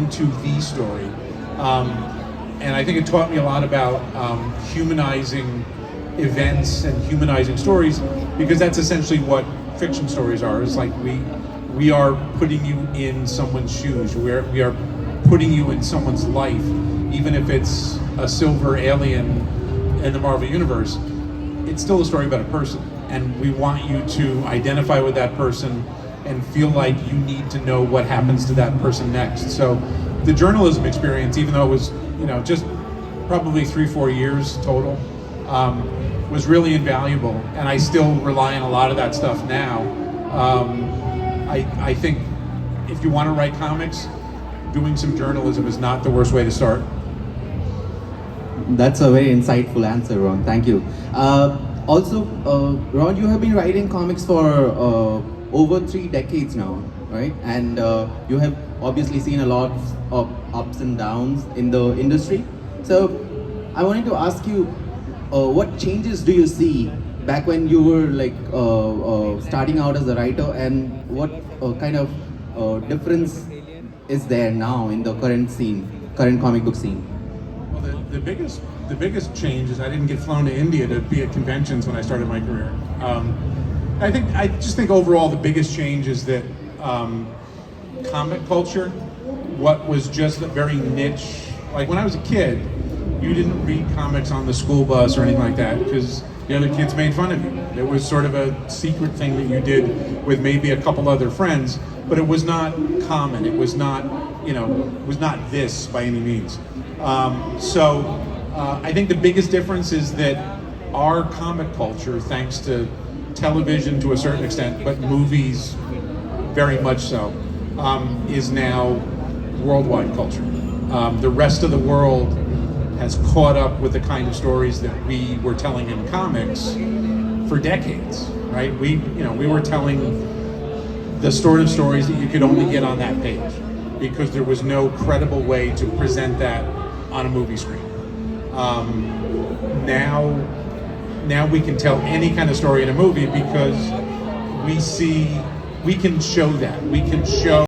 into the story. And I think it taught me a lot about humanizing events and humanizing stories, because that's essentially what fiction stories are. It's like we are putting you in someone's shoes. We are putting you in someone's life, even if it's a silver alien in the Marvel Universe. It's still a story about a person, and we want you to identify with that person and feel like you need to know what happens to that person next. So the journalism experience, even though it was, just probably 3-4 years total, was really invaluable, and I still rely on a lot of that stuff now. I think if you want to write comics, doing some journalism is not the worst way to start. That's a very insightful answer, Ron. Thank you. Also, Ron, you have been writing comics for over 3 decades now, right? And you have obviously seen a lot of ups and downs in the industry. So I wanted to ask you, what changes do you see back when you were starting out as a writer, and what kind of difference is there now in the current comic book scene? Well, the biggest change is I didn't get flown to India to be at conventions when I started my career. I just think overall the biggest change is that comic culture, what was just a very niche, like when I was a kid, you didn't read comics on the school bus or anything like that because the other kids made fun of you. It was sort of a secret thing that you did with maybe a couple other friends, but it was not common. It was not, it was not this by any means. I think the biggest difference is that our comic culture, thanks to television to a certain extent, but movies very much so, is now worldwide culture. The rest of the world has caught up with the kind of stories that we were telling in comics for decades, right? We were telling the sort of stories that you could only get on that page because there was no credible way to present that on a movie screen. Now we can tell any kind of story in a movie because we can show that. We can show